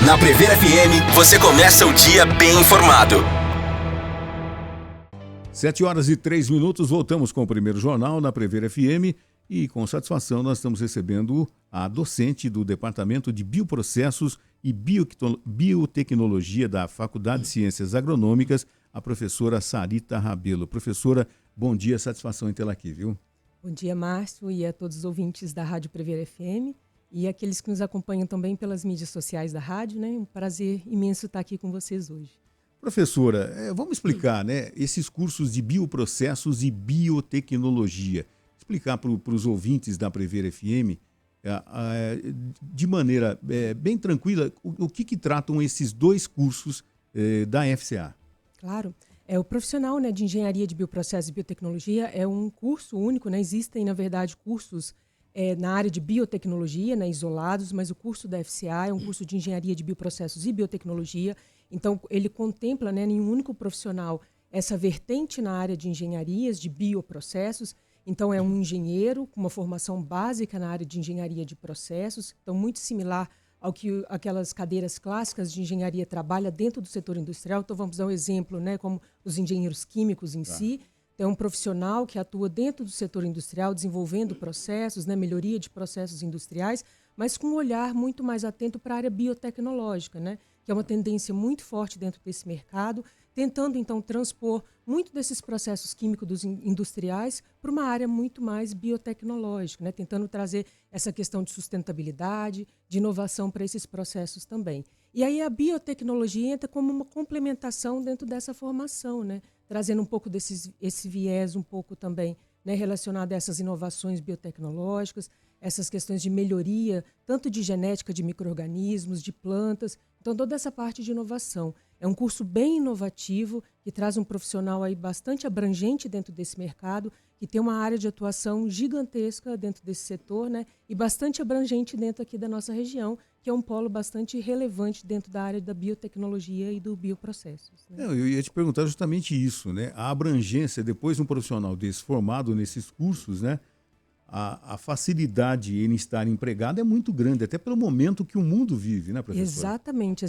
Na Prever FM, você começa o dia bem informado. 7h03, voltamos com o primeiro jornal na Prever FM e com satisfação nós estamos recebendo a docente do Departamento de Bioprocessos e Biotecnologia da Faculdade de Ciências Agronômicas, a professora Sarita Rabelo. Professora, bom dia, satisfação em tê-la aqui, viu? Bom dia, Márcio, e a todos os ouvintes da Rádio Prever FM e aqueles que nos acompanham também pelas mídias sociais da rádio, né? Um prazer imenso estar aqui com vocês hoje. Professora, vamos explicar, né, esses cursos de bioprocessos e biotecnologia. Explicar para os ouvintes da Prever FM, de maneira bem tranquila, o que tratam esses dois cursos da FCA. Claro. O profissional, né, de engenharia de bioprocessos e biotecnologia é um curso único, né? Existem, na verdade, cursos na área de biotecnologia, né, isolados, mas o curso da FCA é um curso de engenharia de bioprocessos e biotecnologia. Então, ele contempla, né, em um único profissional essa vertente na área de engenharias de bioprocessos. Então, é um engenheiro com uma formação básica na área de engenharia de processos, então muito similar ao que aquelas cadeiras clássicas de engenharia trabalha dentro do setor industrial. Então, vamos dar um exemplo, né, como os engenheiros químicos em si. É um profissional que atua dentro do setor industrial, desenvolvendo processos, né, melhoria de processos industriais, mas com um olhar muito mais atento para a área biotecnológica, né, que é uma tendência muito forte dentro desse mercado, tentando, então, transpor muito desses processos químicos industriais para uma área muito mais biotecnológica, né? Tentando trazer essa questão de sustentabilidade, de inovação para esses processos também. E aí a biotecnologia entra como uma complementação dentro dessa formação, né? Trazendo um pouco esse viés um pouco também, né, relacionado a essas inovações biotecnológicas, essas questões de melhoria, tanto de genética de micro-organismos, de plantas. Então, toda essa parte de inovação. É um curso bem inovativo, que traz um profissional aí bastante abrangente dentro desse mercado, que tem uma área de atuação gigantesca dentro desse setor, né, e bastante abrangente dentro aqui da nossa região, que é um polo bastante relevante dentro da área da biotecnologia e do bioprocessos. Né? Eu ia te perguntar justamente isso, né? A abrangência, depois de um profissional desse formado nesses cursos, né? A facilidade em estar empregado é muito grande, até pelo momento que o mundo vive, né, professora? Exatamente.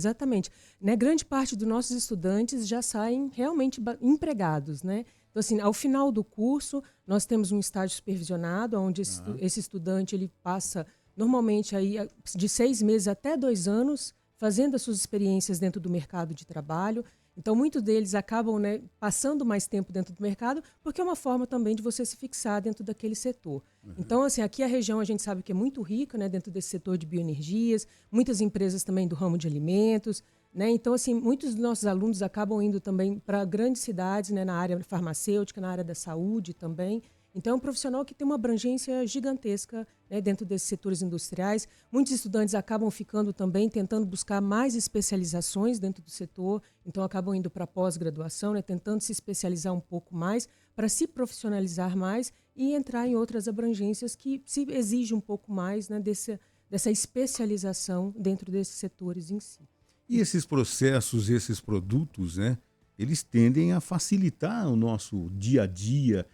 Né, grande parte dos nossos estudantes já saem realmente empregados, né? Então, assim, ao final do curso, nós temos um estágio supervisionado, onde esse estudante ele passa normalmente aí de 6 meses até 2 anos fazendo as suas experiências dentro do mercado de trabalho. Então, muitos deles acabam, né, passando mais tempo dentro do mercado, porque é uma forma também de você se fixar dentro daquele setor. Então, assim, aqui a região a gente sabe que é muito rica, né, dentro desse setor de bioenergias, muitas empresas também do ramo de alimentos, né? Então, assim, muitos dos nossos alunos acabam indo também para grandes cidades, né, na área farmacêutica, na área da saúde também. Então, é um profissional que tem uma abrangência gigantesca, né, dentro desses setores industriais. Muitos estudantes acabam ficando também, tentando buscar mais especializações dentro do setor, então acabam indo para pós-graduação, né, tentando se especializar um pouco mais, para se profissionalizar mais e entrar em outras abrangências que se exige um pouco mais, né, dessa especialização dentro desses setores em si. E esses processos, esses produtos, né, eles tendem a facilitar o nosso dia a dia,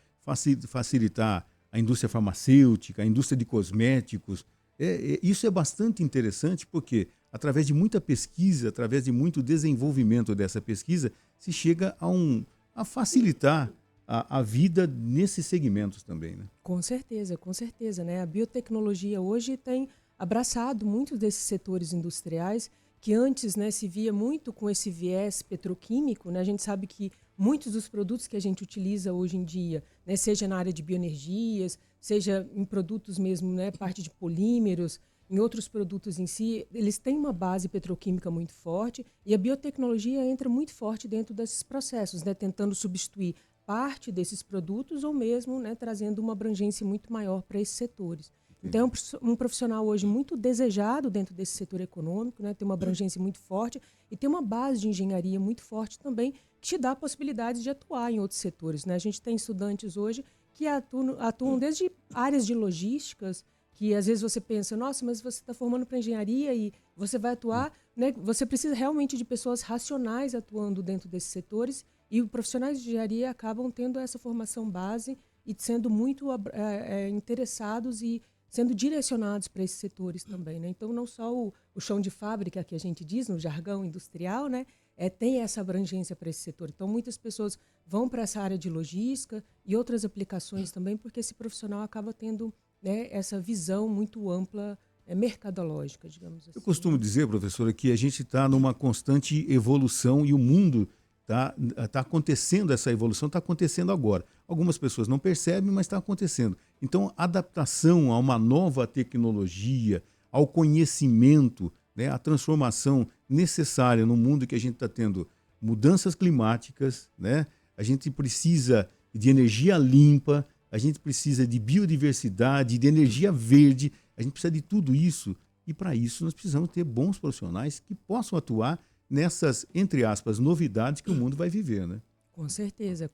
facilitar a indústria farmacêutica, a indústria de cosméticos. Isso é bastante interessante porque, através de muita pesquisa, através de muito desenvolvimento dessa pesquisa, se chega a facilitar a vida nesses segmentos também, né? Com certeza, né? A biotecnologia hoje tem abraçado muitos desses setores industriais que antes, né, se via muito com esse viés petroquímico, né? A gente sabe que muitos dos produtos que a gente utiliza hoje em dia, né, seja na área de bioenergias, seja em produtos mesmo, né, parte de polímeros, em outros produtos em si, eles têm uma base petroquímica muito forte e a biotecnologia entra muito forte dentro desses processos, né, tentando substituir parte desses produtos ou mesmo, né, trazendo uma abrangência muito maior para esses setores. Então, é um profissional hoje muito desejado dentro desse setor econômico, né? Tem uma abrangência muito forte e tem uma base de engenharia muito forte também, que te dá possibilidades de atuar em outros setores, né? A gente tem estudantes hoje que atuam desde áreas de logísticas, que às vezes você pensa, nossa, mas você está formando para engenharia e você vai atuar, né? Você precisa realmente de pessoas racionais atuando dentro desses setores e os profissionais de engenharia acabam tendo essa formação base e sendo muito interessados e sendo direcionados para esses setores também, né? Então, não só o chão de fábrica, que a gente diz no jargão industrial, né? Tem essa abrangência para esse setor. Então, muitas pessoas vão para essa área de logística e outras aplicações também, porque esse profissional acaba tendo, né, essa visão muito ampla, mercadológica, digamos assim. Eu costumo dizer, professora, que a gente está numa constante evolução e o mundo tá acontecendo, essa evolução está acontecendo agora. Algumas pessoas não percebem, mas está acontecendo. Então, adaptação a uma nova tecnologia, ao conhecimento, né, a transformação necessária no mundo que a gente está tendo mudanças climáticas, né? A gente precisa de energia limpa, a gente precisa de biodiversidade, de energia verde, a gente precisa de tudo isso. E para isso nós precisamos ter bons profissionais que possam atuar nessas, entre aspas, novidades que o mundo vai viver, né? Com certeza,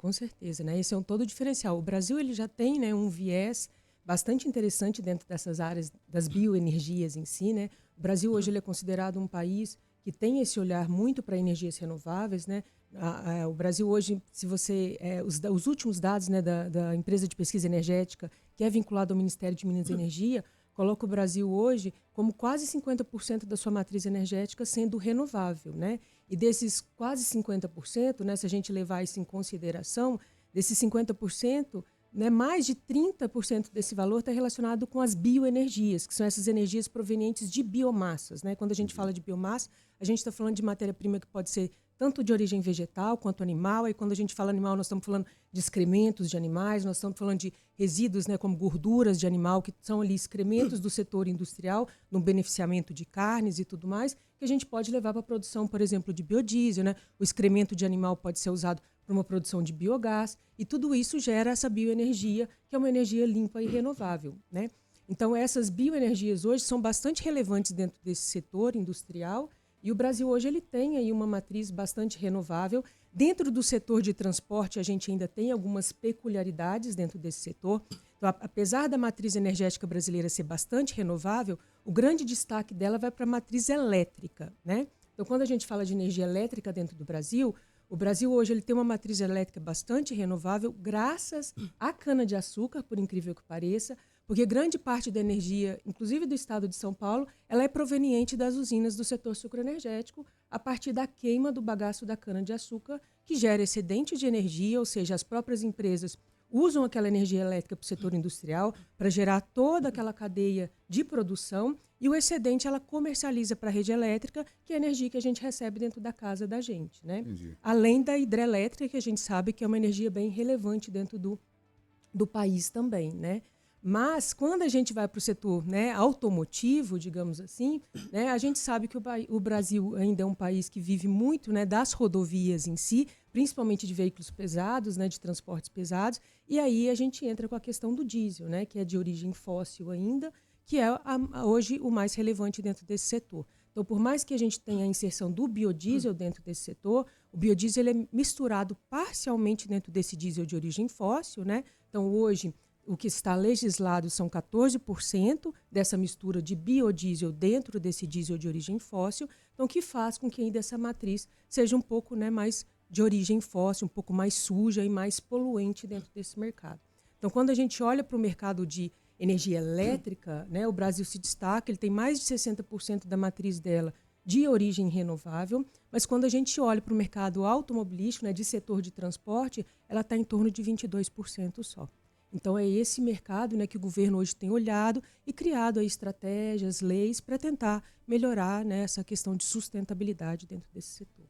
né? Esse é um todo diferencial. O Brasil ele já tem, né, um viés bastante interessante dentro dessas áreas das bioenergias em si, né? O Brasil hoje ele é considerado um país que tem esse olhar muito para energias renováveis, né? O Brasil hoje, se você os últimos dados, né, da empresa de pesquisa energética que é vinculada ao Ministério de Minas e Energia coloca o Brasil hoje como quase 50% da sua matriz energética sendo renovável, né? E desses quase 50%, né, se a gente levar isso em consideração, desses 50%, né, mais de 30% desse valor está relacionado com as bioenergias, que são essas energias provenientes de biomassas, né? Quando a gente fala de biomassa, a gente está falando de matéria-prima que pode ser tanto de origem vegetal quanto animal. E quando a gente fala animal, nós estamos falando de excrementos de animais, nós estamos falando de resíduos, né, como gorduras de animal, que são ali excrementos do setor industrial, no beneficiamento de carnes e tudo mais, que a gente pode levar para a produção, por exemplo, de biodiesel, né? O excremento de animal pode ser usado para uma produção de biogás, e tudo isso gera essa bioenergia, que é uma energia limpa e renovável, né? Então, essas bioenergias hoje são bastante relevantes dentro desse setor industrial, e o Brasil hoje ele tem aí uma matriz bastante renovável. Dentro do setor de transporte, a gente ainda tem algumas peculiaridades dentro desse setor. Então, apesar da matriz energética brasileira ser bastante renovável, o grande destaque dela vai para a matriz elétrica, né? Então, quando a gente fala de energia elétrica dentro do Brasil, o Brasil hoje ele tem uma matriz elétrica bastante renovável, graças à cana-de-açúcar, por incrível que pareça, porque grande parte da energia, inclusive do estado de São Paulo, ela é proveniente das usinas do setor sucroenergético, a partir da queima do bagaço da cana-de-açúcar, que gera excedente de energia, ou seja, as próprias empresas usam aquela energia elétrica para o setor industrial, para gerar toda aquela cadeia de produção, e o excedente ela comercializa para a rede elétrica, que é a energia que a gente recebe dentro da casa da gente, né? Além da hidrelétrica, que a gente sabe que é uma energia bem relevante dentro do país também, né? Mas, quando a gente vai para o setor, né, automotivo, digamos assim, né, a gente sabe que o Brasil ainda é um país que vive muito, né, das rodovias em si, principalmente de veículos pesados, né, de transportes pesados, e aí a gente entra com a questão do diesel, né, que é de origem fóssil ainda, que é hoje o mais relevante dentro desse setor. Então, por mais que a gente tenha a inserção do biodiesel dentro desse setor, o biodiesel é misturado parcialmente dentro desse diesel de origem fóssil, né? Então, hoje, o que está legislado são 14% dessa mistura de biodiesel dentro desse diesel de origem fóssil, então que faz com que ainda essa matriz seja um pouco, né, mais de origem fóssil, um pouco mais suja e mais poluente dentro desse mercado. Então, quando a gente olha para o mercado de energia elétrica, né, o Brasil se destaca, ele tem mais de 60% da matriz dela de origem renovável, mas quando a gente olha para o mercado automobilístico, né, de setor de transporte, ela está em torno de 22% só. Então, é esse mercado, né, que o governo hoje tem olhado e criado aí estratégias, leis, para tentar melhorar, né, essa questão de sustentabilidade dentro desse setor.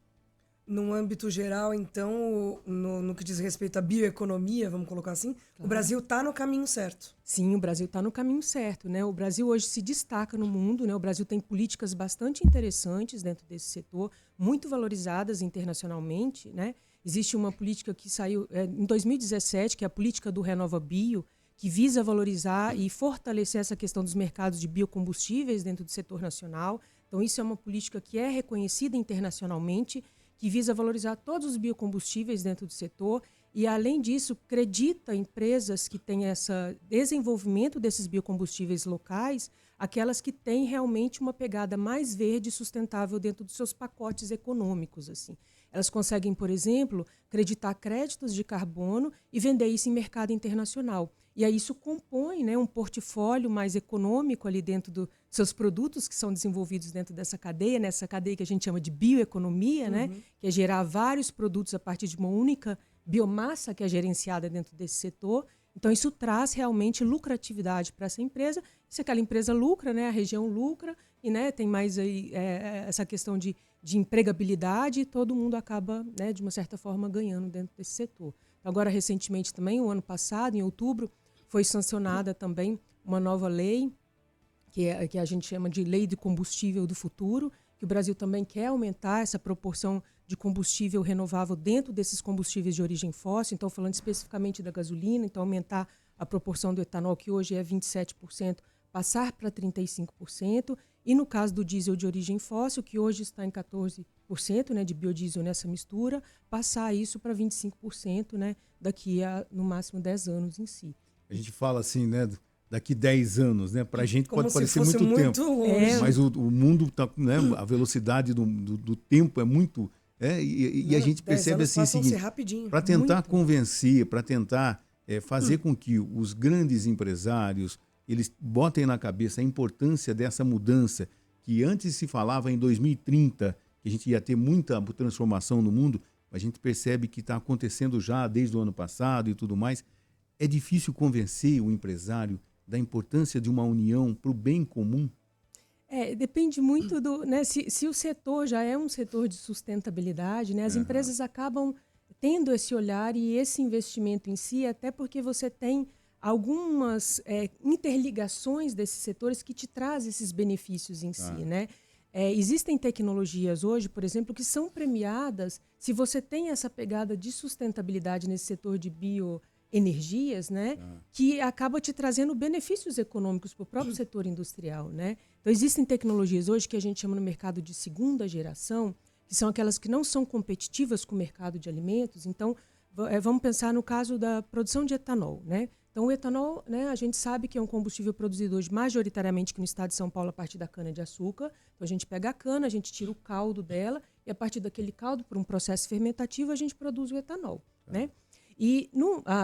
Num âmbito geral, então, no que diz respeito à bioeconomia, vamos colocar assim, claro, o Brasil está no caminho certo. Sim, o Brasil está no caminho certo, né? O Brasil hoje se destaca no mundo, né? O Brasil tem políticas bastante interessantes dentro desse setor, muito valorizadas internacionalmente, né? Existe uma política que saiu em 2017, que é a política do Renova Bio, que visa valorizar e fortalecer essa questão dos mercados de biocombustíveis dentro do setor nacional. Então, isso é uma política que é reconhecida internacionalmente, que visa valorizar todos os biocombustíveis dentro do setor e, além disso, acredita empresas que têm esse desenvolvimento desses biocombustíveis locais, aquelas que têm realmente uma pegada mais verde e sustentável dentro dos seus pacotes econômicos, assim. Elas conseguem, por exemplo, acreditar créditos de carbono e vender isso em mercado internacional. E aí isso compõe, né, um portfólio mais econômico ali dentro dos seus produtos que são desenvolvidos dentro dessa cadeia, nessa cadeia que a gente chama de bioeconomia, né, que é gerar vários produtos a partir de uma única biomassa que é gerenciada dentro desse setor. Então, isso traz realmente lucratividade para essa empresa. Se aquela empresa lucra, né, a região lucra, e né, tem mais aí, essa questão de empregabilidade, e todo mundo acaba, né, de uma certa forma, ganhando dentro desse setor. Agora, recentemente também, o ano passado, em outubro, foi sancionada também uma nova lei, que a gente chama de Lei de Combustível do Futuro, que o Brasil também quer aumentar essa proporção de combustível renovável dentro desses combustíveis de origem fóssil. Então, falando especificamente da gasolina, então aumentar a proporção do etanol, que hoje é 27%, passar para 35%. E no caso do diesel de origem fóssil, que hoje está em 14%, né, de biodiesel nessa mistura, passar isso para 25%, né, daqui a, no máximo, 10 anos em si. A gente fala assim, né, daqui 10 anos, né, para a gente Como pode se parecer fosse muito tempo, longe. mas o mundo, tá, né, a velocidade do tempo é muito... e a gente percebe assim o seguinte, para tentar convencer, para tentar fazer com que os grandes empresários eles botem na cabeça a importância dessa mudança, que antes se falava em 2030, que a gente ia ter muita transformação no mundo, a gente percebe que está acontecendo já desde o ano passado e tudo mais. É difícil convencer o empresário da importância de uma união para o bem comum? Depende muito do... Né, se o setor já é um setor de sustentabilidade, né, as empresas acabam tendo esse olhar e esse investimento em si, até porque você tem algumas interligações desses setores que te trazem esses benefícios em si, né? Existem tecnologias hoje, por exemplo, que são premiadas se você tem essa pegada de sustentabilidade nesse setor de bioenergias, né? Que acaba te trazendo benefícios econômicos para o próprio setor industrial, né? Então, existem tecnologias hoje que a gente chama no mercado de segunda geração, que são aquelas que não são competitivas com o mercado de alimentos. Então, vamos pensar no caso da produção de etanol, né? Então, o etanol, né, a gente sabe que é um combustível produzido hoje majoritariamente aqui no estado de São Paulo a partir da cana-de-açúcar. Então, a gente pega a cana, a gente tira o caldo dela e a partir daquele caldo, por um processo fermentativo, a gente produz o etanol, né? E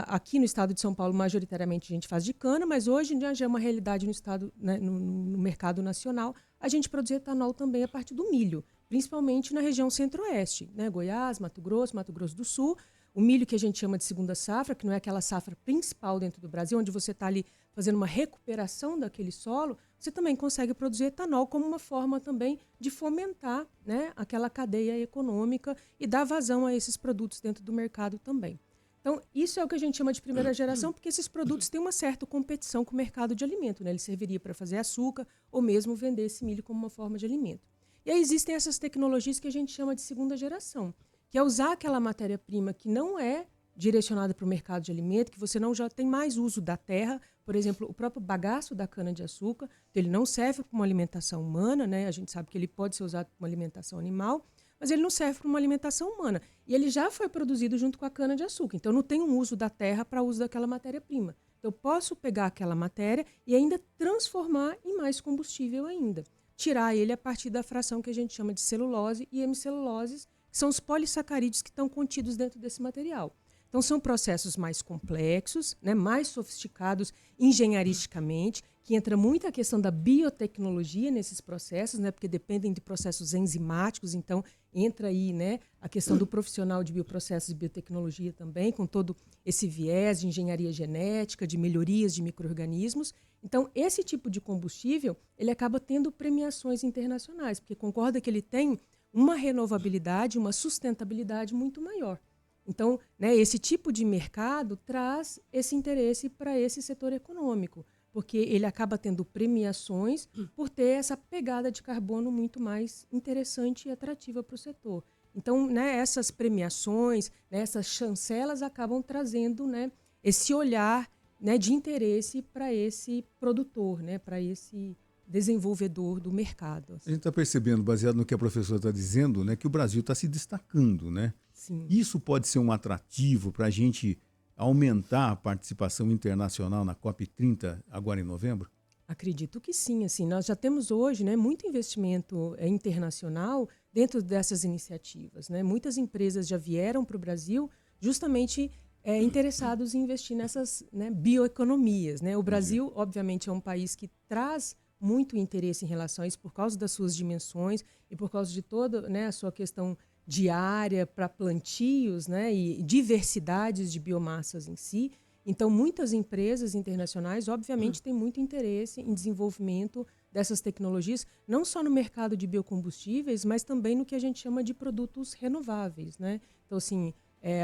aqui no estado de São Paulo, majoritariamente, a gente faz de cana, mas hoje já é uma realidade no estado, né, no mercado nacional, a gente produz etanol também a partir do milho, principalmente na região centro-oeste, né? Goiás, Mato Grosso do Sul. O milho que a gente chama de segunda safra, que não é aquela safra principal dentro do Brasil, onde você está ali fazendo uma recuperação daquele solo, você também consegue produzir etanol como uma forma também de fomentar, né, aquela cadeia econômica e dar vazão a esses produtos dentro do mercado também. Então, isso é o que a gente chama de primeira geração, porque esses produtos têm uma certa competição com o mercado de alimento, né? Ele serviria para fazer açúcar ou mesmo vender esse milho como uma forma de alimento. E aí existem essas tecnologias que a gente chama de segunda geração, que é usar aquela matéria-prima que não é direcionada para o mercado de alimento, que você não já tem mais uso da terra, por exemplo, o próprio bagaço da cana-de-açúcar, então ele não serve para uma alimentação humana, né? A gente sabe que ele pode ser usado para uma alimentação animal, mas ele não serve para uma alimentação humana. E ele já foi produzido junto com a cana-de-açúcar, então não tem um uso da terra para uso daquela matéria-prima. Então eu posso pegar aquela matéria e ainda transformar em mais combustível ainda. Tirar ele a partir da fração que a gente chama de celulose e hemiceluloses, que são os polissacarídeos que estão contidos dentro desse material. Então, são processos mais complexos, né, mais sofisticados engenharisticamente, que entra muito a questão da biotecnologia nesses processos, né, porque dependem de processos enzimáticos, então entra aí, né, a questão do profissional de bioprocessos e biotecnologia também, com todo esse viés de engenharia genética, de melhorias de micro-organismos. Então, esse tipo de combustível, ele acaba tendo premiações internacionais, porque concorda que ele tem uma renovabilidade, uma sustentabilidade muito maior. Então, né, esse tipo de mercado traz esse interesse para esse setor econômico, porque ele acaba tendo premiações por ter essa pegada de carbono muito mais interessante e atrativa para o setor. Então, né, essas premiações, né, essas chancelas acabam trazendo, né, esse olhar, né, de interesse para esse produtor, né, para esse desenvolvedor do mercado. A gente está percebendo, baseado no que a professora está dizendo, né, que o Brasil está se destacando, né? Sim. Isso pode ser um atrativo para a gente aumentar a participação internacional na COP30 agora em novembro? Acredito que sim. Assim, nós já temos hoje, né, muito investimento internacional dentro dessas iniciativas, né? Muitas empresas já vieram para o Brasil justamente interessados em investir nessas, né, bioeconomias, né? O Brasil, obviamente, é um país que traz muito interesse em relação a isso por causa das suas dimensões e por causa de toda, né, a sua questão de área para plantios, né, e diversidades de biomassas em si. Então, muitas empresas internacionais, obviamente, têm muito interesse em desenvolvimento dessas tecnologias, não só no mercado de biocombustíveis, mas também no que a gente chama de produtos renováveis, né? Então, assim,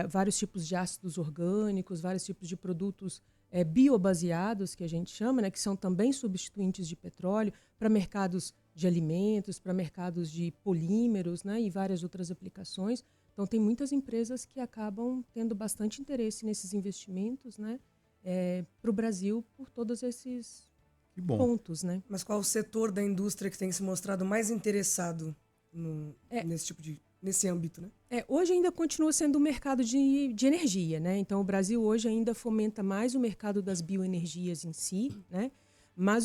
vários tipos de ácidos orgânicos, vários tipos de produtos biobaseados, que a gente chama, né, que são também substituintes de petróleo, para mercados de alimentos, para mercados de polímeros, né, e várias outras aplicações. Então, tem muitas empresas que acabam tendo bastante interesse nesses investimentos, né, para o Brasil por todos esses pontos. Né? Mas qual o setor da indústria que tem se mostrado mais interessado nesse âmbito, né? Hoje ainda continua sendo o mercado de energia, né? Então, o Brasil hoje ainda fomenta mais o mercado das bioenergias em si, né? Mas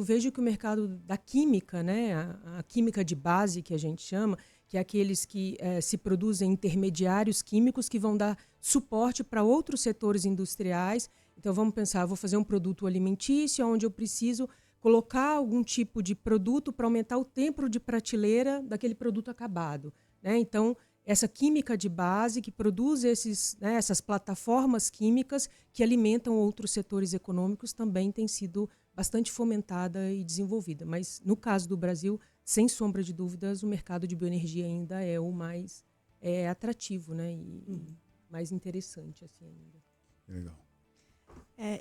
vejo que o mercado da química, né? A química de base, que a gente chama, que é aqueles que se produzem intermediários químicos que vão dar suporte para outros setores industriais. Então, vamos pensar, vou fazer um produto alimentício onde eu preciso colocar algum tipo de produto para aumentar o tempo de prateleira daquele produto acabado, né? Então, essa química de base que produz essas plataformas químicas que alimentam outros setores econômicos também tem sido bastante fomentada e desenvolvida. Mas, no caso do Brasil, sem sombra de dúvidas, o mercado de bioenergia ainda é o mais atrativo, né? E mais interessante assim, ainda. Legal.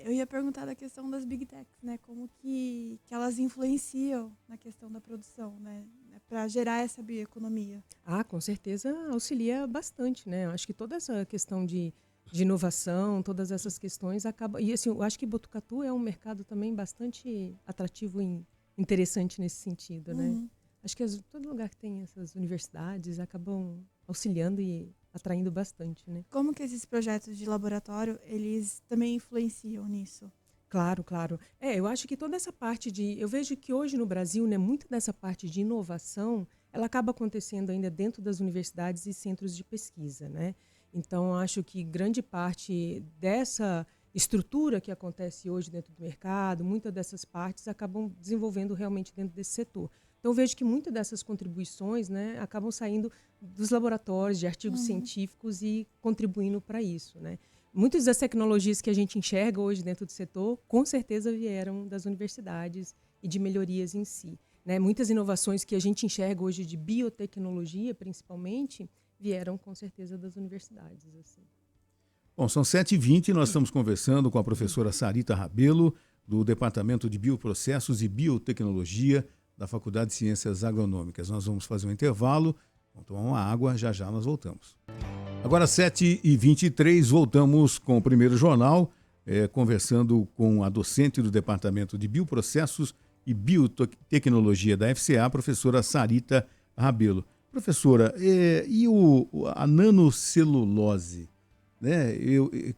Eu ia perguntar da questão das Big Techs, né? Como que elas influenciam na questão da produção, né? Para gerar essa bioeconomia. Com certeza auxilia bastante, né? Eu acho que toda essa questão de inovação, todas essas questões acabam... E assim, eu acho que Botucatu é um mercado também bastante atrativo e interessante nesse sentido, né? Acho que todo lugar que tem essas universidades acabam auxiliando e atraindo bastante, né? Como que esses projetos de laboratório, eles também influenciam nisso? Claro, claro. Eu acho que toda essa parte eu vejo que hoje no Brasil, né, muito dessa parte de inovação, ela acaba acontecendo ainda dentro das universidades e centros de pesquisa, né? Então, acho que grande parte dessa estrutura que acontece hoje dentro do mercado, muitas dessas partes acabam desenvolvendo realmente dentro desse setor. Então, vejo que muitas dessas contribuições, né, acabam saindo dos laboratórios de artigos científicos e contribuindo para isso, né? Muitas das tecnologias que a gente enxerga hoje dentro do setor, com certeza vieram das universidades e de melhorias em si, né? Muitas inovações que a gente enxerga hoje de biotecnologia, principalmente, vieram com certeza das universidades. Assim. Bom, são 7h20 e nós estamos conversando com a professora Sarita Rabelo, do Departamento de Bioprocessos e Biotecnologia da Faculdade de Ciências Agronômicas. Nós vamos fazer um intervalo, vamos tomar uma água, já já nós voltamos. Agora, 7h23, voltamos com o primeiro jornal, conversando com a docente do Departamento de Bioprocessos e Biotecnologia da FCA, a professora Sarita Rabelo. Professora, a nanocelulose, né?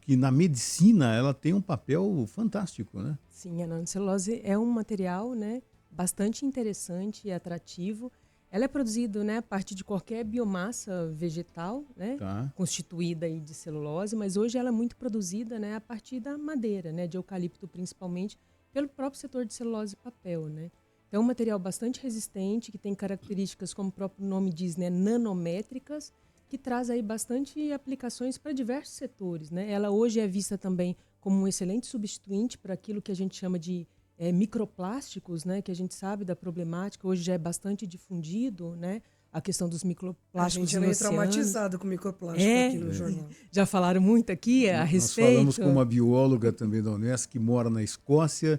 Que na medicina ela tem um papel fantástico, né? Sim, a nanocelulose é um material, né, bastante interessante e atrativo. Ela é produzida, né, a partir de qualquer biomassa vegetal, né, constituída aí de celulose, mas hoje ela é muito produzida, né, a partir da madeira, né, de eucalipto principalmente, pelo próprio setor de celulose e papel, né. Então é um material bastante resistente, que tem características, como o próprio nome diz, né, nanométricas, que traz aí bastante aplicações para diversos setores, né. Ela hoje é vista também como um excelente substituinte para aquilo que a gente chama de microplásticos, né, que a gente sabe da problemática, hoje já é bastante difundido, né, a questão dos microplásticos. A gente é meio traumatizado com microplástico aqui no jornal. Já falaram muito aqui a respeito. Nós falamos com uma bióloga também da Unesco que mora na Escócia,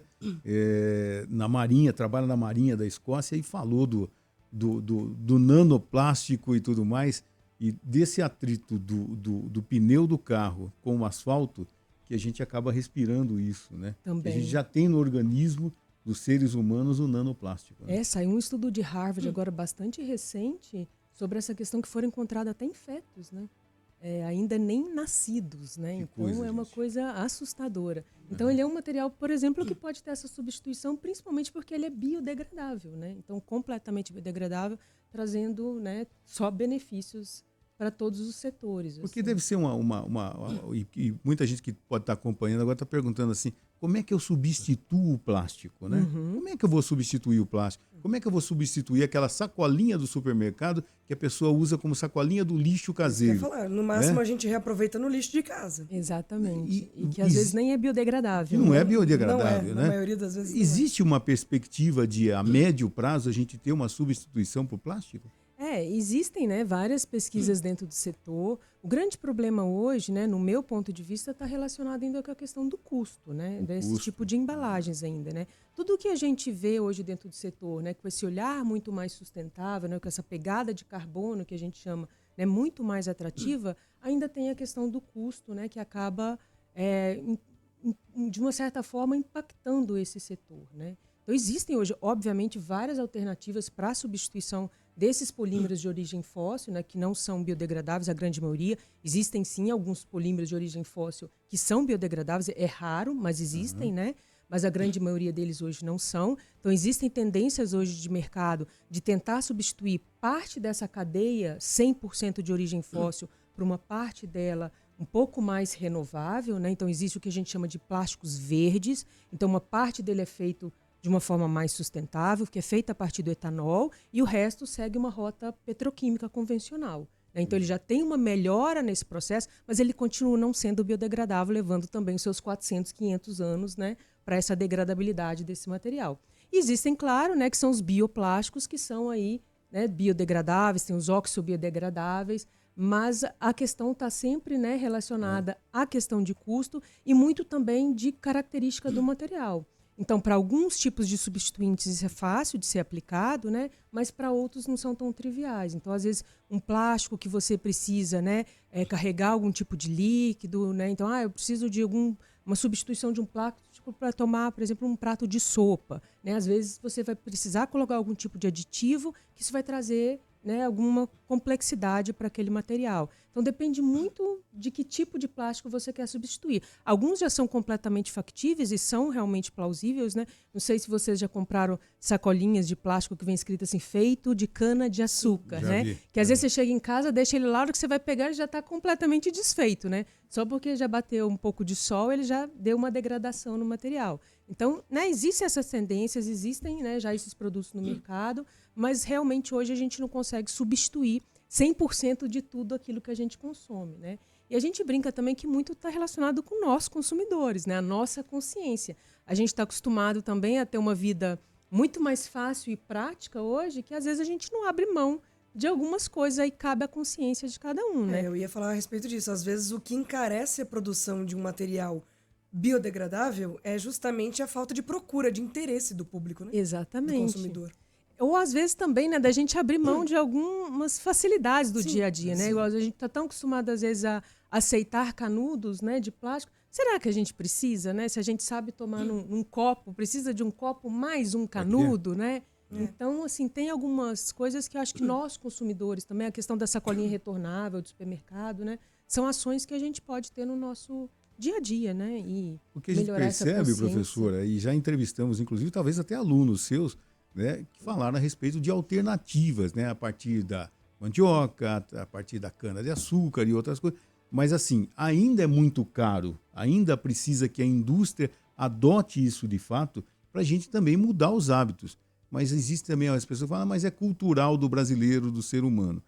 na Marinha, trabalha na Marinha da Escócia e falou do nanoplástico e tudo mais, e desse atrito do pneu do carro com o asfalto, que a gente acaba respirando isso, né? Também. A gente já tem no organismo dos seres humanos o nanoplástico. Né? Saiu um estudo de Harvard agora bastante recente sobre essa questão que foram encontradas até em fetos, né? Ainda nem nascidos, né? Então é uma coisa assustadora. Então ele é um material, por exemplo, que pode ter essa substituição, principalmente porque ele é biodegradável, né? Então completamente biodegradável, trazendo, né, só benefícios para todos os setores. Porque assim. deve ser e muita gente que pode estar acompanhando agora está perguntando assim, como é que eu substituo o plástico, né? Como é que eu vou substituir o plástico? Como é que eu vou substituir aquela sacolinha do supermercado que a pessoa usa como sacolinha do lixo caseiro? Quer falar, no máximo a gente reaproveita no lixo de casa. Exatamente. E que às vezes nem é biodegradável. Que não né? é biodegradável, Na né? maioria das vezes não é. Existe uma perspectiva de, a médio prazo, a gente ter uma substituição para o plástico? Existem, né, várias pesquisas dentro do setor. O grande problema hoje, né, no meu ponto de vista, está relacionado ainda com a questão do custo, né, desse custo. tipo de embalagens ainda, né. Tudo que a gente vê hoje dentro do setor, né, com esse olhar muito mais sustentável, né, com essa pegada de carbono que a gente chama, né, muito mais atrativa, ainda tem a questão do custo, né, que acaba de uma certa forma impactando esse setor, né. Então existem hoje, obviamente, várias alternativas para a substituição desses polímeros de origem fóssil, né, que não são biodegradáveis, a grande maioria. Existem, sim, alguns polímeros de origem fóssil que são biodegradáveis. É raro, mas existem, né? Mas a grande maioria deles hoje não são. Então, existem tendências hoje de mercado de tentar substituir parte dessa cadeia 100% de origem fóssil por uma parte dela um pouco mais renovável, né? Então, existe o que a gente chama de plásticos verdes. Então, uma parte dele é feito de uma forma mais sustentável, que é feita a partir do etanol, e o resto segue uma rota petroquímica convencional. Né? Então, ele já tem uma melhora nesse processo, mas ele continua não sendo biodegradável, levando também os seus 400, 500 anos, né, para essa degradabilidade desse material. E existem, claro, né, que são os bioplásticos, que são aí, né, biodegradáveis, tem os oxobiodegradáveis, mas a questão está sempre, né, relacionada à questão de custo e muito também de característica do material. Então, para alguns tipos de substituintes isso é fácil de ser aplicado, né? Mas para outros não são tão triviais. Então, às vezes, um plástico que você precisa, né, carregar algum tipo de líquido, né? Então, eu preciso de uma substituição de um plástico para tomar, por exemplo, um prato de sopa. Né? Às vezes, você vai precisar colocar algum tipo de aditivo que isso vai trazer, né, alguma complexidade para aquele material. Então, depende muito de que tipo de plástico você quer substituir. Alguns já são completamente factíveis e são realmente plausíveis, né? Não sei se vocês já compraram sacolinhas de plástico que vem escrito assim, feito de cana-de-açúcar, né? Vi, que às vezes você chega em casa, deixa ele lá, a hora que você vai pegar, ele já está completamente desfeito, né? Só porque já bateu um pouco de sol, ele já deu uma degradação no material. Então, né, existem essas tendências, existem, né, já esses produtos no mercado, mas realmente hoje a gente não consegue substituir 100% de tudo aquilo que a gente consome, né? E a gente brinca também que muito está relacionado com nós, consumidores, né? A nossa consciência. A gente está acostumado também a ter uma vida muito mais fácil e prática hoje, que às vezes a gente não abre mão de algumas coisas, aí cabe a consciência de cada um, né? Eu ia falar a respeito disso. Às vezes o que encarece a produção de um material biodegradável é justamente a falta de procura, de interesse do público, né? Exatamente. Do consumidor. Ou às vezes também, né, da gente abrir mão de algumas facilidades do Sim, dia a dia, né? sim. Igual a gente está tão acostumado às vezes a aceitar canudos, né, de plástico. Será que a gente precisa, né? Se a gente sabe tomar num copo, precisa de um copo mais um canudo, né? Então, assim, tem algumas coisas que eu acho que nós, consumidores, também, a questão da sacolinha retornável do supermercado, né? São ações que a gente pode ter no nosso dia a dia, né? E o que a gente melhorar essa percebe, consciência. professora, e já entrevistamos, inclusive, talvez até alunos seus, né, que falaram a respeito de alternativas, né, a partir da mandioca, a partir da cana-de-açúcar e outras coisas. Mas, assim, ainda é muito caro, ainda precisa que a indústria adote isso de fato para a gente também mudar os hábitos. Mas existe também, as pessoas falam, mas é cultural do brasileiro, do ser humano.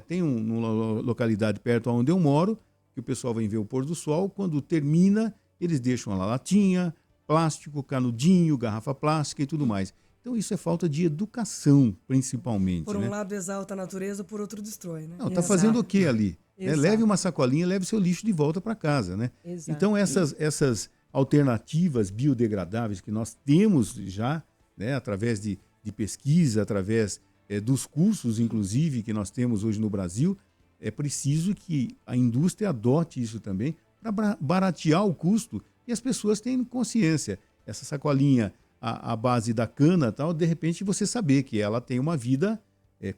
Tem uma localidade perto onde eu moro, que o pessoal vem ver o pôr do sol, quando termina, eles deixam lá latinha, plástico, canudinho, garrafa plástica e tudo mais. Então isso é falta de educação, principalmente. Por um né? lado exalta a natureza, por outro destrói, né? Não, está fazendo o quê ali? Exato. Leve uma sacolinha, leve seu lixo de volta para casa, né? Exato. Então essas alternativas biodegradáveis que nós temos já, né, através de pesquisa, através dos cursos, inclusive, que nós temos hoje no Brasil, é preciso que a indústria adote isso também para baratear o custo e as pessoas tenham consciência. Essa sacolinha à base da cana, tal, de repente você saber que ela tem uma vida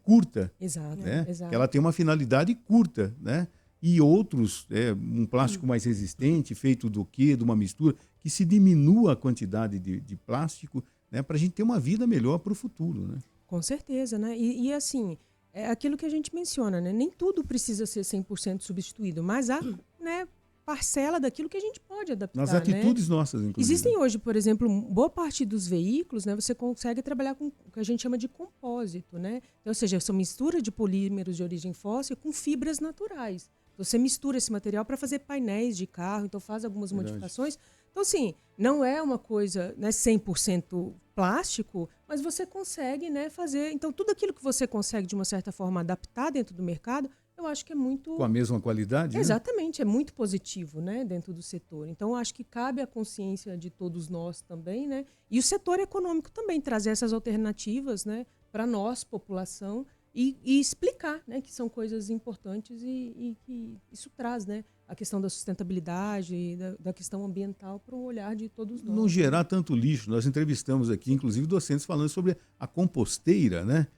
curta, Exato, né? exato. Que ela tem uma finalidade curta, né? E outros, um plástico mais resistente, feito do quê? De uma mistura, que se diminua a quantidade de plástico, né? Para a gente ter uma vida melhor para o futuro, né? Com certeza, né? E assim, é aquilo que a gente menciona, né? Nem tudo precisa ser 100% substituído, mas há, né, parcela daquilo que a gente pode adaptar. Nas atitudes nossas, inclusive. Existem hoje, por exemplo, boa parte dos veículos, né, você consegue trabalhar com o que a gente chama de compósito, né? Então, ou seja, essa mistura de polímeros de origem fóssil com fibras naturais. Você mistura esse material para fazer painéis de carro, então faz algumas modificações. Então, assim, não é uma coisa, né, 100% plástico, mas você consegue, né, fazer... Então, tudo aquilo que você consegue, de uma certa forma, adaptar dentro do mercado, eu acho que é muito... Com a mesma qualidade? Exatamente, é muito positivo, né, dentro do setor. Então, eu acho que cabe à consciência de todos nós também, né, e o setor econômico também, trazer essas alternativas, né, para nós, população, e explicar, né, que são coisas importantes e que isso traz, né, a questão da sustentabilidade, da questão ambiental para o olhar de todos nós. Não gerar tanto lixo. Nós entrevistamos aqui, inclusive, docentes falando sobre a composteira, né?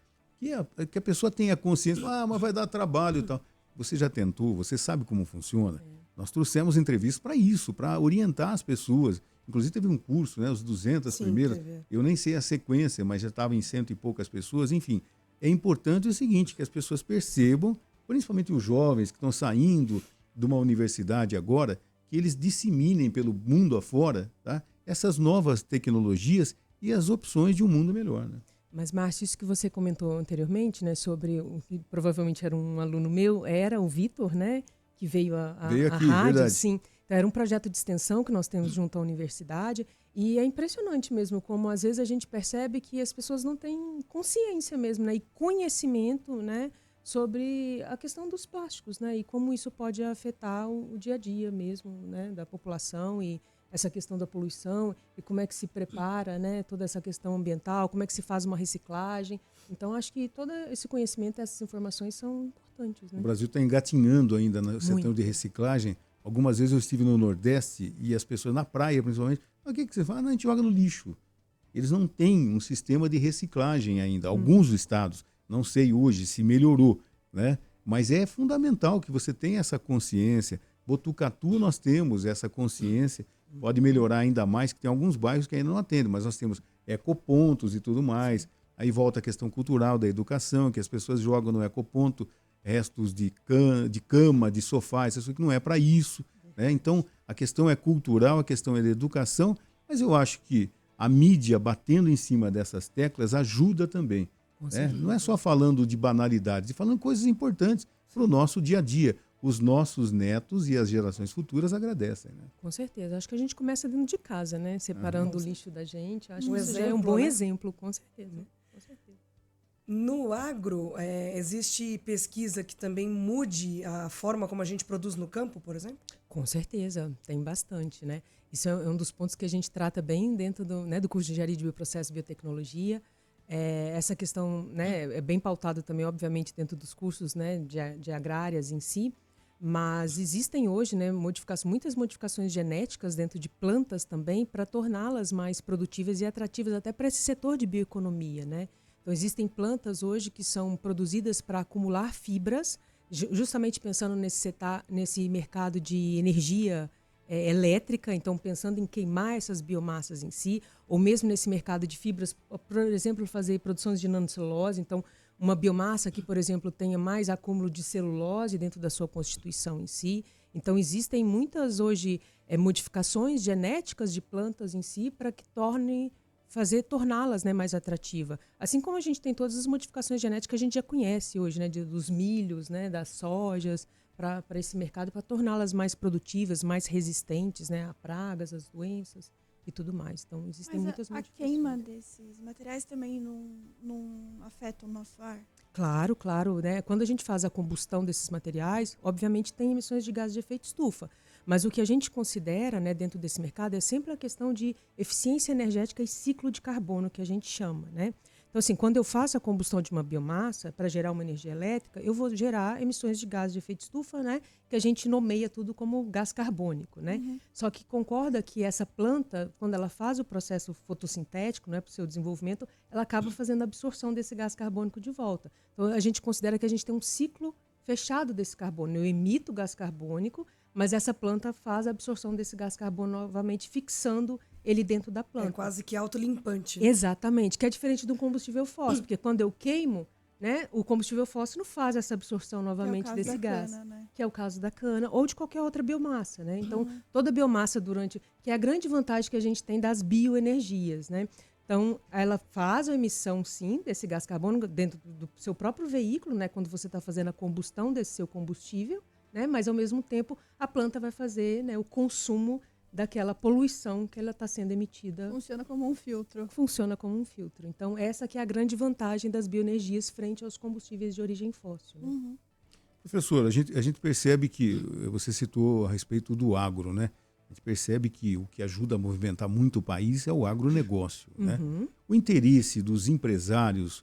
Que a pessoa tenha consciência, mas vai dar trabalho e tal. Você já tentou, você sabe como funciona. Nós trouxemos entrevistas para isso, para orientar as pessoas. Inclusive teve um curso, né, os 200 primeiras. Eu nem sei a sequência, mas já estava em 100 e poucas pessoas. Enfim, é importante o seguinte, que as pessoas percebam, principalmente os jovens que estão saindo de uma universidade agora, que eles disseminem pelo mundo afora, tá, essas novas tecnologias e as opções de um mundo melhor, né? Mas, Márcio, isso que você comentou anteriormente, né, sobre o que provavelmente era um aluno meu, era o Vitor, né, que veio veio aqui, rádio, verdade. sim. Então, era um projeto de extensão que nós temos junto à universidade, e é impressionante mesmo como às vezes a gente percebe que as pessoas não têm consciência mesmo, né, e conhecimento, né, sobre a questão dos plásticos, né, e como isso pode afetar o dia a dia mesmo, né, da população, e essa questão da poluição e como é que se prepara, né, toda essa questão ambiental, como é que se faz uma reciclagem. Então, acho que todo esse conhecimento, essas informações são importantes, né? O Brasil está engatinhando ainda no setor de reciclagem. Algumas vezes eu estive no Nordeste e as pessoas na praia, principalmente, o que você fala? Não, a gente joga no lixo. Eles não têm um sistema de reciclagem ainda. Alguns estados, não sei hoje se melhorou, né? Mas é fundamental que você tenha essa consciência. Botucatu nós temos essa consciência, pode melhorar ainda mais, que tem alguns bairros que ainda não atendem, mas nós temos ecopontos e tudo mais. Aí volta a questão cultural da educação, que as pessoas jogam no ecoponto restos de cama, de sofá, isso que não é para isso, né? Então, a questão é cultural, a questão é da educação, mas eu acho que a mídia batendo em cima dessas teclas ajuda também. Né? Não é só falando de banalidades, é falando coisas importantes para o nosso dia a dia. Os nossos netos e as gerações futuras agradecem, né? Com certeza. Acho que a gente começa dentro de casa, né? Separando o lixo da gente. Acho que isso já é um exemplo, bom né? exemplo, com certeza. Com certeza. No agro, existe pesquisa que também mude a forma como a gente produz no campo, por exemplo? Com certeza, tem bastante, né? Isso é um dos pontos que a gente trata bem dentro do curso de Engenharia de Bioprocesso e Biotecnologia. Essa questão, né, é bem pautada também, obviamente, dentro dos cursos, né, de agrárias em si, mas existem hoje, né, muitas modificações genéticas dentro de plantas também para torná-las mais produtivas e atrativas até para esse setor de bioeconomia, né? Então, existem plantas hoje que são produzidas para acumular fibras, justamente pensando nesse mercado de energia elétrica, então pensando em queimar essas biomassas em si, ou mesmo nesse mercado de fibras, por exemplo, fazer produções de nanocelulose, então uma biomassa que, por exemplo, tenha mais acúmulo de celulose dentro da sua constituição em si. Então, existem muitas hoje modificações genéticas de plantas em si para que torná-las, né, mais atrativa. Assim como a gente tem todas as modificações genéticas que a gente já conhece hoje, né, dos milhos, né, das sojas, para esse mercado, para torná-las mais produtivas, mais resistentes, né, a pragas, às doenças e tudo mais. Então, existem muitas modificações. A queima desses materiais também não afeta o nosso ar? Claro, claro, né? Quando a gente faz a combustão desses materiais, obviamente tem emissões de gases de efeito estufa. Mas o que a gente considera, né, dentro desse mercado é sempre a questão de eficiência energética e ciclo de carbono, que a gente chama, né? Então, assim, quando eu faço a combustão de uma biomassa para gerar uma energia elétrica, eu vou gerar emissões de gases de efeito estufa, né? Que a gente nomeia tudo como gás carbônico, né? Uhum. Só que concorda que essa planta, quando ela faz o processo fotossintético, né, para o seu desenvolvimento, ela acaba fazendo a absorção desse gás carbônico de volta. Então, a gente considera que a gente tem um ciclo fechado desse carbono. Eu emito gás carbônico, mas essa planta faz a absorção desse gás carbono novamente, fixando ele dentro da planta. É quase que autolimpante. Exatamente, que é diferente do combustível fóssil, porque quando eu queimo, né, o combustível fóssil não faz essa absorção novamente desse gás, que é o caso da cana, ou de qualquer outra biomassa, né? Então, toda biomassa que é a grande vantagem que a gente tem das bioenergias, né? Então, ela faz a emissão, sim, desse gás carbônico dentro do seu próprio veículo, né, quando você está fazendo a combustão desse seu combustível, né, mas, ao mesmo tempo, a planta vai fazer, né, o consumo daquela poluição que ela está sendo emitida. Funciona como um filtro. Funciona como um filtro. Então, essa que é a grande vantagem das bioenergias frente aos combustíveis de origem fóssil. Né? Professor, a gente percebe que, você citou a respeito do agro, né? A gente percebe que o que ajuda a movimentar muito o país é o agronegócio. Né? O interesse dos empresários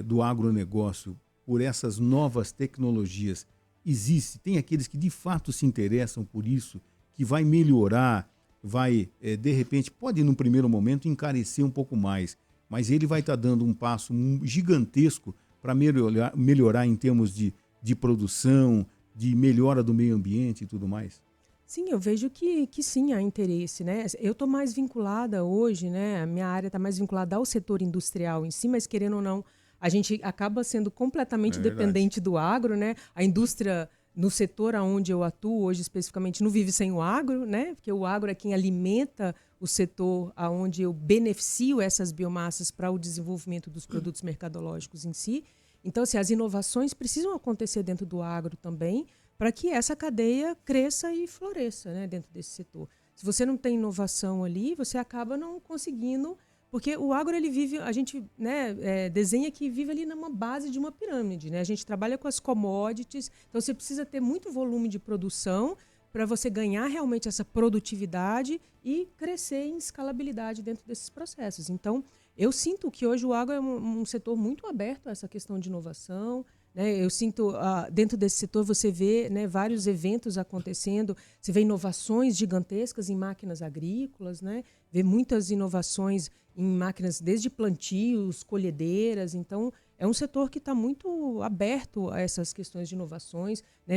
do agronegócio por essas novas tecnologias existe? Tem aqueles que de fato se interessam por isso, que vai melhorar, vai, de repente, pode num primeiro momento encarecer um pouco mais, mas ele vai estar dando um passo gigantesco para melhorar em termos de produção, de melhora do meio ambiente e tudo mais? Sim, eu vejo que sim, há interesse, né? Eu estou mais vinculada hoje, né? A minha área está mais vinculada ao setor industrial em si, mas querendo ou não, a gente acaba sendo completamente dependente do agro, né? A indústria, no setor onde eu atuo hoje especificamente, não vive sem o agro, né? Porque o agro é quem alimenta o setor onde eu beneficio essas biomassas para o desenvolvimento dos produtos mercadológicos em si. Então, assim, as inovações precisam acontecer dentro do agro também, para que essa cadeia cresça e floresça, né, dentro desse setor. Se você não tem inovação ali, você acaba não conseguindo, porque o agro, ele vive, a gente, né, desenha que vive ali numa base de uma pirâmide, né? A gente trabalha com as commodities, então você precisa ter muito volume de produção para você ganhar realmente essa produtividade e crescer em escalabilidade dentro desses processos. Então, eu sinto que hoje o agro é um setor muito aberto a essa questão de inovação, né? Eu sinto, dentro desse setor, você vê, né, vários eventos acontecendo, você vê inovações gigantescas em máquinas agrícolas, né? Vê muitas inovações em máquinas desde plantios, colhedeiras. Então, é um setor que está muito aberto a essas questões de inovações, né?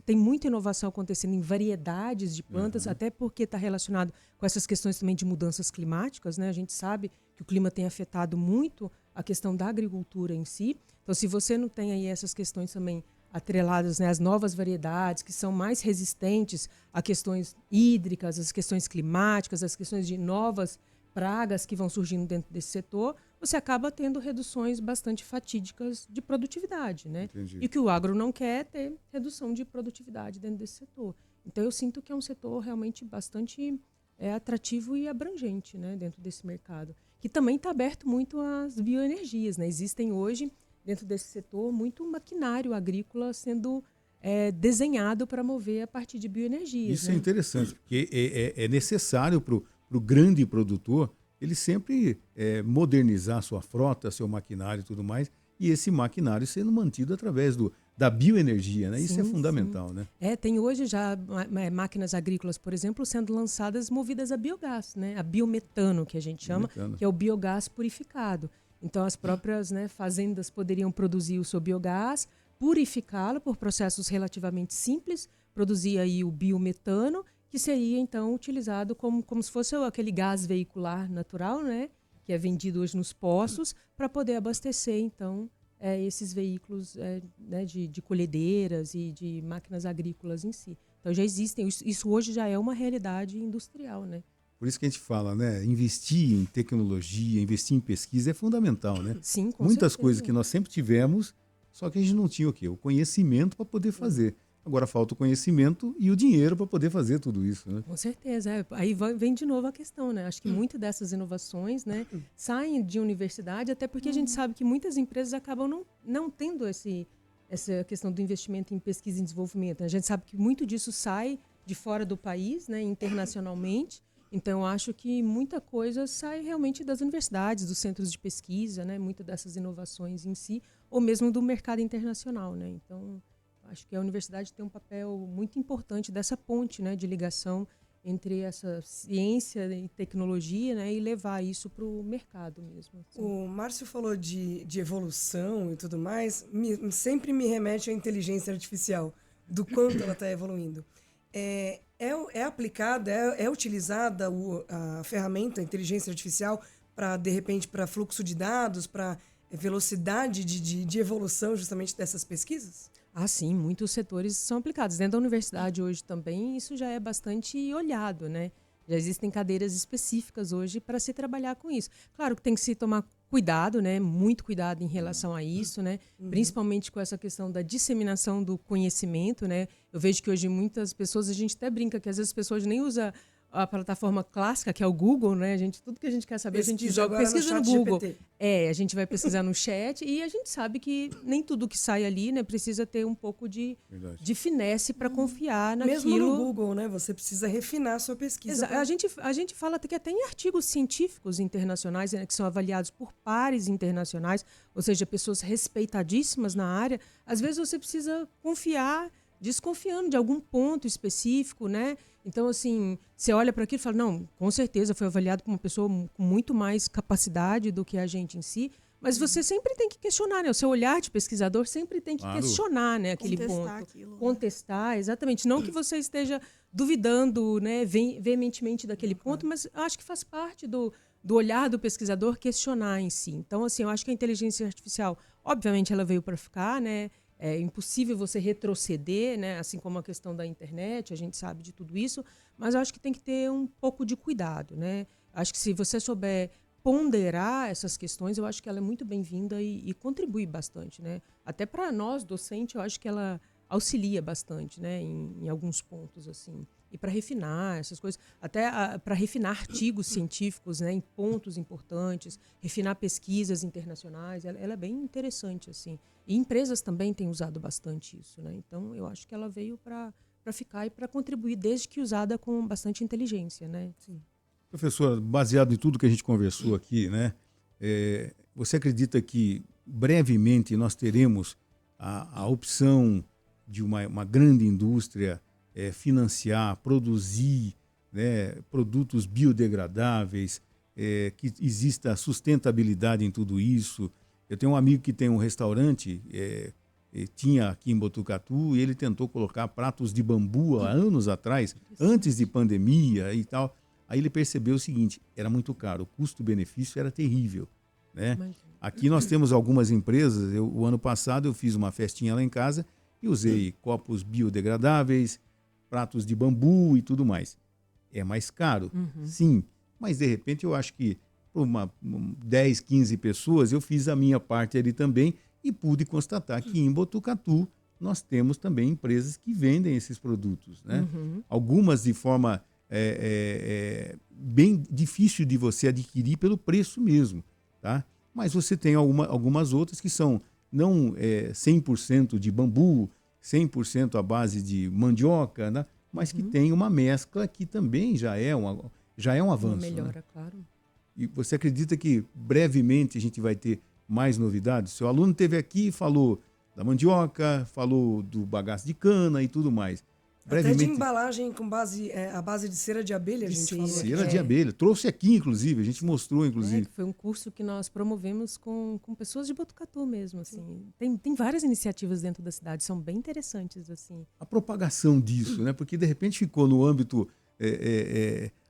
Tem muita inovação acontecendo em variedades de plantas, até porque está relacionado com essas questões também de mudanças climáticas, né? A gente sabe que o clima tem afetado muito a questão da agricultura em si. Então, se você não tem aí essas questões também atreladas, né, às novas variedades que são mais resistentes a questões hídricas, as questões climáticas, as questões de novas pragas que vão surgindo dentro desse setor, você acaba tendo reduções bastante fatídicas de produtividade, né? Entendi. E que o agro não quer ter redução de produtividade dentro desse setor. Então, eu sinto que é um setor realmente bastante atrativo e abrangente, né, dentro desse mercado, que também está aberto muito às bioenergias, né? Existem hoje, dentro desse setor, muito maquinário agrícola sendo desenhado para mover a partir de bioenergias. Isso, né? é interessante, porque é necessário para o grande produtor ele sempre modernizar sua frota, seu maquinário e tudo mais, e esse maquinário sendo mantido através da bioenergia, né? Isso é fundamental, né? Tem hoje já máquinas agrícolas, por exemplo, sendo lançadas movidas a biogás, né? A biometano, que a gente chama, que é o biogás purificado. Então, as próprias, né, fazendas poderiam produzir o seu biogás, purificá-lo por processos relativamente simples, produzir aí o biometano, que seria, então, utilizado como se fosse aquele gás veicular natural, né, que é vendido hoje nos postos, para poder abastecer, então, esses veículos né, de colhedeiras e de máquinas agrícolas em si. Então, já existem, isso hoje já é uma realidade industrial, né? Por isso que a gente fala, né? Investir em tecnologia, investir em pesquisa é fundamental, né? Sim, com Muitas certeza. coisas que nós sempre tivemos, só que a gente não tinha o quê? O conhecimento para poder fazer. Agora falta o conhecimento e o dinheiro para poder fazer tudo isso, né? Com certeza. Aí vem de novo a questão, né? Acho que muitas dessas inovações, né, saem de universidade, até porque a gente sabe que muitas empresas acabam não tendo essa questão do investimento em pesquisa e desenvolvimento. A gente sabe que muito disso sai de fora do país, né, internacionalmente. Então, eu acho que muita coisa sai realmente das universidades, dos centros de pesquisa, né? Muitas dessas inovações em si, ou mesmo do mercado internacional, né? Então, acho que a universidade tem um papel muito importante dessa ponte, né, de ligação entre essa ciência e tecnologia, né, e levar isso para o mercado mesmo. Assim. O Márcio falou de evolução e tudo mais, sempre me remete à inteligência artificial, do quanto ela está evoluindo. É aplicada, é utilizada a ferramenta, a inteligência artificial, para, de repente, para fluxo de dados, para velocidade de evolução justamente dessas pesquisas? Ah, sim, muitos setores são aplicados. Dentro da universidade hoje também, isso já é bastante olhado, né? Já existem cadeiras específicas hoje para se trabalhar com isso. Claro que tem que se tomar cuidado, né? Muito cuidado em relação a isso, né? Principalmente com essa questão da disseminação do conhecimento, né? Eu vejo que hoje muitas pessoas, a gente até brinca que às vezes as pessoas nem usam a plataforma clássica, que é o Google, né? Tudo que a gente quer saber, a gente joga, pesquisa no Google. A gente vai pesquisar no chat e a gente sabe que nem tudo que sai ali, né, precisa ter um pouco de finesse para confiar naquilo. Mesmo no Google, né? Você precisa refinar a sua pesquisa. A gente fala que até em artigos científicos internacionais, né, que são avaliados por pares internacionais, ou seja, pessoas respeitadíssimas na área, às vezes você precisa confiar desconfiando de algum ponto específico, né? Então, assim, você olha para aquilo e fala, não, com certeza foi avaliado por uma pessoa com muito mais capacidade do que a gente em si, mas você sempre tem que questionar, né? O seu olhar de pesquisador sempre tem que questionar, né, aquele Contestar ponto. aquilo, Contestar, exatamente. Não que você esteja duvidando, né, veementemente daquele ponto, mas eu acho que faz parte do olhar do pesquisador questionar em si. Então, assim, eu acho que a inteligência artificial, obviamente, ela veio para ficar, né? É impossível você retroceder, né? Assim como a questão da internet, a gente sabe de tudo isso, mas eu acho que tem que ter um pouco de cuidado, né? Acho que se você souber ponderar essas questões, eu acho que ela é muito bem-vinda e contribui bastante, né? Até para nós, docente, eu acho que ela auxilia bastante, né? Em alguns pontos, assim. E para refinar essas coisas, até para refinar artigos científicos, né? Em pontos importantes, refinar pesquisas internacionais, ela é bem interessante, assim. E empresas também têm usado bastante isso, né? Então, eu acho que ela veio para ficar e para contribuir, desde que usada com bastante inteligência, né? Sim. Professora, baseado em tudo que a gente conversou aqui, né? Você acredita que brevemente nós teremos a opção de uma grande indústria financiar, produzir, né, produtos biodegradáveis, que exista sustentabilidade em tudo isso? Eu tenho um amigo que tem um restaurante, tinha aqui em Botucatu, e ele tentou colocar pratos de bambu há anos atrás, antes de pandemia e tal. Aí ele percebeu o seguinte, era muito caro, o custo-benefício era terrível, né? Aqui nós temos algumas empresas, o ano passado eu fiz uma festinha lá em casa e usei copos biodegradáveis, pratos de bambu e tudo mais. É mais caro, sim, mas de repente eu acho que para 10, 15 pessoas, eu fiz a minha parte ali também e pude constatar que em Botucatu nós temos também empresas que vendem esses produtos, né? Algumas de forma bem difícil de você adquirir pelo preço mesmo, tá? Mas você tem algumas outras que são não 100% de bambu, 100% à base de mandioca, né? Mas que tem uma mescla que também já é um avanço. Uma melhora, né? claro. E você acredita que brevemente a gente vai ter mais novidades? Seu aluno esteve aqui e falou da mandioca, falou do bagaço de cana e tudo mais. Brevemente... Até de embalagem com a base de cera de abelha, a gente falou. Cera de abelha. Trouxe aqui, inclusive, a gente mostrou, inclusive. Foi um curso que nós promovemos com pessoas de Botucatu mesmo, assim. Tem várias iniciativas dentro da cidade, são bem interessantes, assim. A propagação disso, né? Porque de repente ficou no âmbito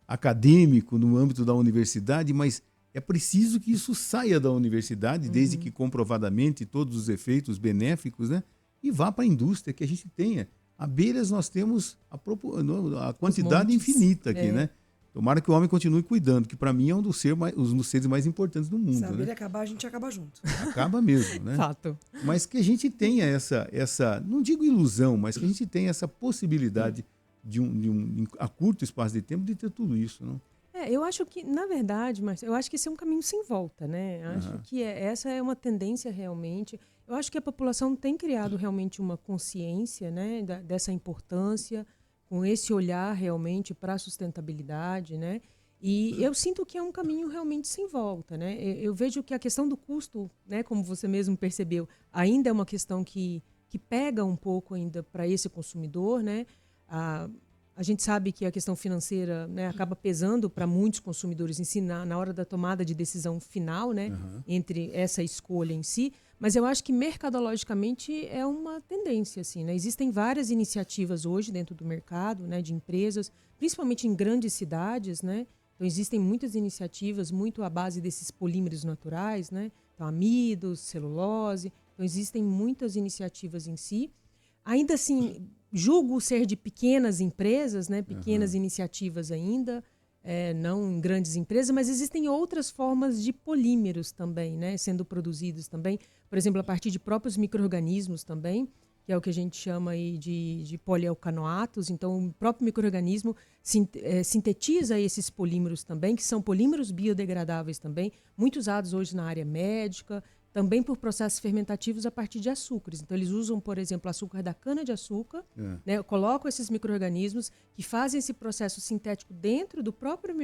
acadêmico, no âmbito da universidade, mas é preciso que isso saia da universidade, desde que comprovadamente todos os efeitos benéficos, né? E vá para a indústria, que a gente tenha. Abelhas nós temos a quantidade infinita aqui, né? Tomara que o homem continue cuidando, que para mim é um dos seres mais importantes do mundo. Se a abelha acabar, a gente acaba junto. Acaba mesmo, né? Fato. Mas que a gente tenha essa, não digo ilusão, mas que a gente tenha essa possibilidade a curto espaço de tempo de ter tudo isso, não? Eu acho que, na verdade, mas eu acho que esse é um caminho sem volta, né? Acho que essa é uma tendência realmente. Eu acho que a população tem criado realmente uma consciência, né, dessa importância, com esse olhar realmente para a sustentabilidade, né? E eu sinto que é um caminho realmente sem volta, né? Eu vejo que a questão do custo, né, como você mesmo percebeu, ainda é uma questão que pega um pouco ainda para esse consumidor, né? A gente sabe que a questão financeira, né, acaba pesando para muitos consumidores em si na hora da tomada de decisão final, né, entre essa escolha em si. Mas eu acho que mercadologicamente é uma tendência, assim, né? Existem várias iniciativas hoje dentro do mercado, né, de empresas, principalmente em grandes cidades, né? Então existem muitas iniciativas muito à base desses polímeros naturais, né? Então, amidos, celulose. Então, existem muitas iniciativas em si. Ainda assim, julgo ser de pequenas empresas, né? Pequenas iniciativas ainda, não em grandes empresas, mas existem outras formas de polímeros também, né? Sendo produzidos também. Por exemplo, a partir de próprios micro-organismos também, que é o que a gente chama aí de polialcanoatos. Então, o próprio micro-organismo sintetiza esses polímeros também, que são polímeros biodegradáveis também, muito usados hoje na área médica, também por processos fermentativos a partir de açúcares. Então, eles usam, por exemplo, açúcar da cana-de-açúcar, né, colocam esses micro-organismos que fazem esse processo sintético dentro do próprio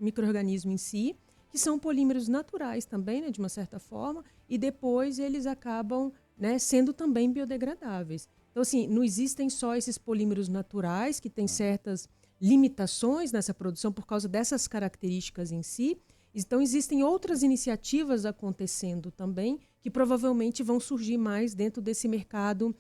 micro-organismo em si, que são polímeros naturais também, né, de uma certa forma, e depois eles acabam, né, sendo também biodegradáveis. Então, assim, não existem só esses polímeros naturais que têm certas limitações nessa produção por causa dessas características em si. Então, existem outras iniciativas acontecendo também que provavelmente vão surgir mais dentro desse mercado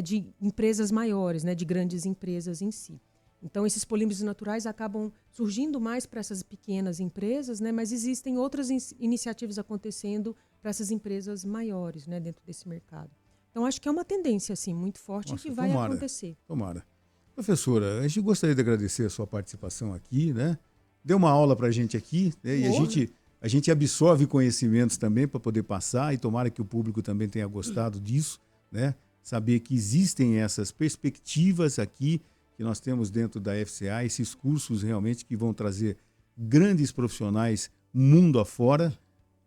de empresas maiores, né, de grandes empresas em si. Então, esses polímeros naturais acabam surgindo mais para essas pequenas empresas, né, mas existem outras iniciativas acontecendo para essas empresas maiores, né, dentro desse mercado. Então, acho que é uma tendência assim, muito forte que vai acontecer. Tomara. Professora, a gente gostaria de agradecer a sua participação aqui, né? Deu uma aula para a gente aqui, né? E a gente absorve conhecimentos também para poder passar, e tomara que o público também tenha gostado disso, né? Saber que existem essas perspectivas aqui que nós temos dentro da FCA, esses cursos realmente que vão trazer grandes profissionais mundo afora.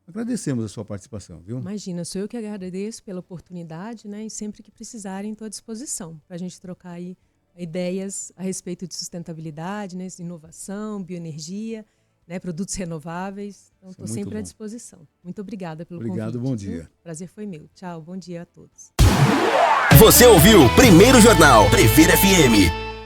Agradecemos a sua participação, viu? Imagina, sou eu que agradeço pela oportunidade, né? E sempre que precisarem, estou à disposição para a gente trocar aí ideias a respeito de sustentabilidade, né? Inovação, bioenergia, né? Produtos renováveis. Então, estou sempre à disposição. Muito obrigada pelo convite. Obrigado, bom dia. Prazer foi meu. Tchau, bom dia a todos. Você ouviu Primeiro Jornal Previr FM.